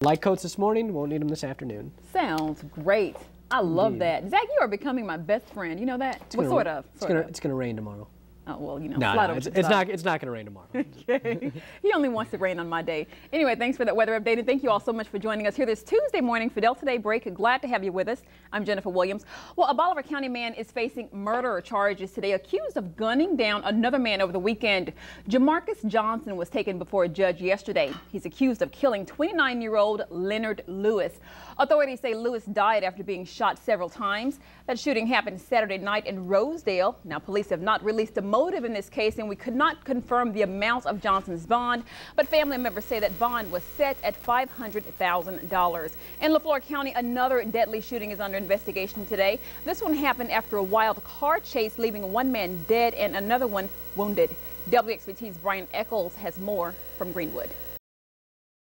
light coats this morning, won't need them this afternoon. Sounds great. I love that. Zach, you are becoming my best friend. You know that? It's gonna rain tomorrow. Oh, well, you know, no, it's not going to rain tomorrow. Okay. He only wants to rain on my day. Anyway, thanks for that weather update, and thank you all so much for joining us here this Tuesday morning for Delta Day Break. Glad to have you with us. I'm Jennifer Williams. Well, a Bolivar County man is facing murder charges today, accused of gunning down another man over the weekend. Jamarcus Johnson was taken before a judge yesterday. He's accused of killing 29-year-old Leonard Lewis. Authorities say Lewis died after being shot several times. That shooting happened Saturday night in Rosedale. Now, police have not released a motive in this case, and we could not confirm the amount of Johnson's bond, but family members say that bond was set at $500,000. In LeFlore County, another deadly shooting is under investigation today. This one happened after a wild car chase, leaving one man dead and another one wounded. WXVT's Brian Eccles has more from Greenwood.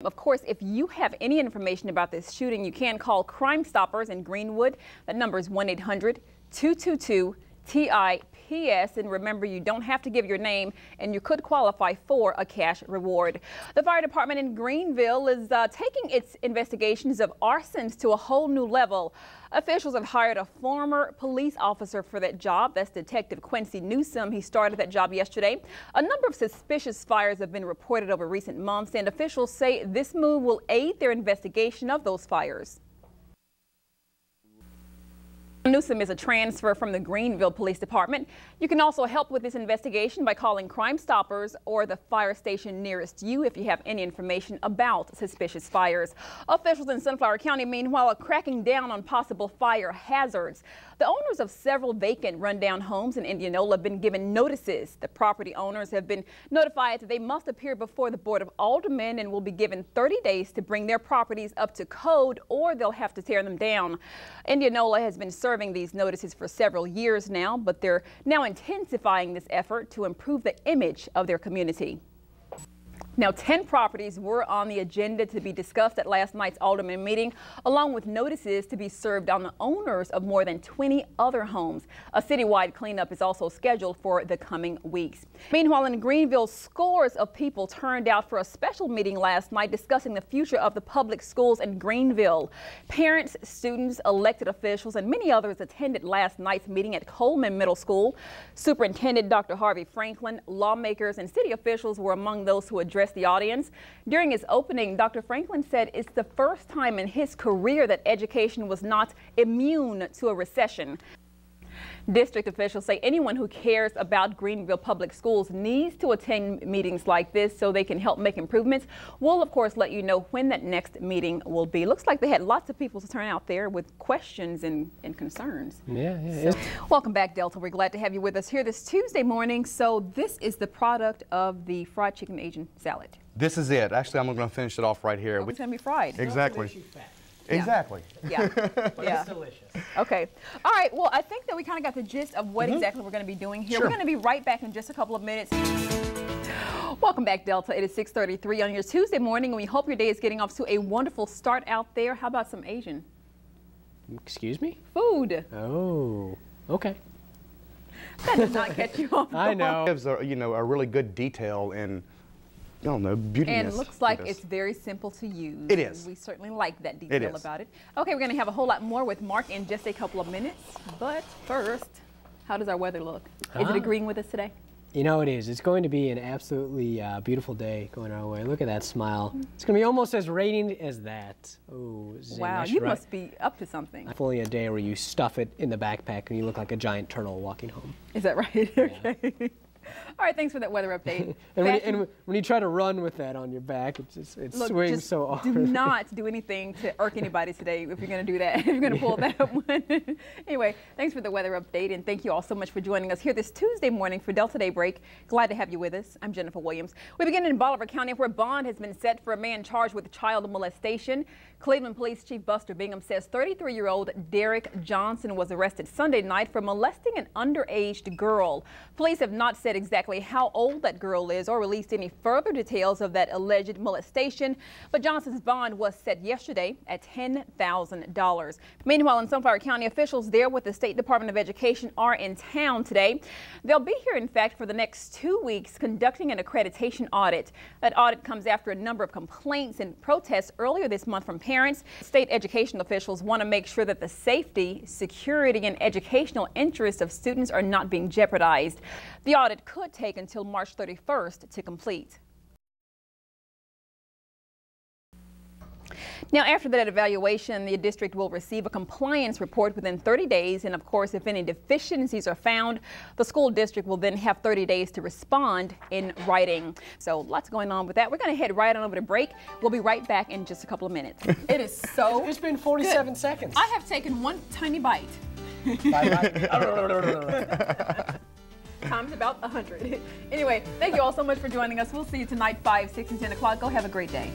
Of course, if you have any information about this shooting, you can call Crime Stoppers in Greenwood. That number is 1-800-222-TIPS. And remember, you don't have to give your name, and you could qualify for a cash reward. The fire department in Greenville is taking its investigations of arsons to a whole new level. Officials have hired a former police officer for that job. That's Detective Quincy Newsom. He started that job yesterday. A number of suspicious fires have been reported over recent months, and officials say this move will aid their investigation of those fires. Newsom is a transfer from the Greenville Police Department. You can also help with this investigation by calling Crime Stoppers or the fire station nearest you if you have any information about suspicious fires. Officials in Sunflower County, meanwhile, are cracking down on possible fire hazards. The owners of several vacant rundown homes in Indianola have been given notices. The property owners have been notified that they must appear before the Board of Aldermen and will be given 30 days to bring their properties up to code, or they'll have to tear them down. Indianola has been serving these notices for several years now, but they're now intensifying this effort to improve the image of their community. Now, 10 properties were on the agenda to be discussed at last night's Alderman meeting, along with notices to be served on the owners of more than 20 other homes. A citywide cleanup is also scheduled for the coming weeks. Meanwhile, in Greenville, scores of people turned out for a special meeting last night discussing the future of the public schools in Greenville. Parents, students, elected officials, and many others attended last night's meeting at Coleman Middle School. Superintendent Dr. Harvey Franklin, lawmakers, and city officials were among those who addressed the audience. During his opening, Dr. Franklin said it's the first time in his career that education was not immune to a recession. District officials say anyone who cares about Greenville Public Schools needs to attend meetings like this so they can help make improvements. We'll, of course, let you know when that next meeting will be. Looks like they had lots of people to turn out there with questions and concerns. Yeah. Welcome back, Delta. We're glad to have you with us here this Tuesday morning. So this is the product of the fried chicken Asian salad. This is it. Actually, I'm going to finish it off right here. It's going to be fried. Exactly. Exactly. Yeah. It's delicious. Okay. All right. Well, I think that we kind of got the gist of what exactly we're going to be doing here. Sure. We're going to be right back in just a couple of minutes. Welcome back, Delta. It is 6:33 on your Tuesday morning, and we hope your day is getting off to a wonderful start out there. How about some Asian Excuse me? food? Oh, okay. That did not catch you off I know. Gives a really good detail in, I don't know, beautiness. And it looks like it's very simple to use. It is. We certainly like that detail is. about it. Okay, we're going to have a whole lot more with Mark in just a couple of minutes. But first, how does our weather look? Is it agreeing with us today? You know, it is. It's going to be an absolutely beautiful day going our way. Look at that smile. It's going to be almost as raining as that. Oh, zing. Wow, you must be up to something. Fully a day where you stuff it in the backpack and you look like a giant turtle walking home. Is that right? Okay. All right, thanks for that weather update. and when you try to run with that on your back, it swings so awkwardly. Do not do anything to irk anybody today if you're going to do that, if you're going to pull that up one. Anyway, thanks for the weather update, and thank you all so much for joining us here this Tuesday morning for Delta Day Break. Glad to have you with us. I'm Jennifer Williams. We begin in Bolivar County, where bond has been set for a man charged with child molestation. Cleveland Police Chief Buster Bingham says 33-year-old Derek Johnson was arrested Sunday night for molesting an underage girl. Police have not said exactly how old that girl is or released any further details of that alleged molestation, but Johnson's bond was set yesterday at $10,000. Meanwhile, in Sunflower County, officials there with the State Department of Education are in town today. They'll be here, in fact, for the next 2 weeks conducting an accreditation audit. That audit comes after a number of complaints and protests earlier this month from parents. State education officials want to make sure that the safety, security, and educational interests of students are not being jeopardized. The audit could take until March 31st to complete. Now, after that evaluation, the district will receive a compliance report within 30 days. And of course, if any deficiencies are found, the school district will then have 30 days to respond in writing. So lots going on with that. We're going to head right on over to break. We'll be right back in just a couple of minutes. It is so It's been 47 good. seconds. I have taken one tiny bite. Times about 100. Anyway, thank you all so much for joining us. We'll see you tonight, 5, 6, and 10 o'clock. Go have a great day.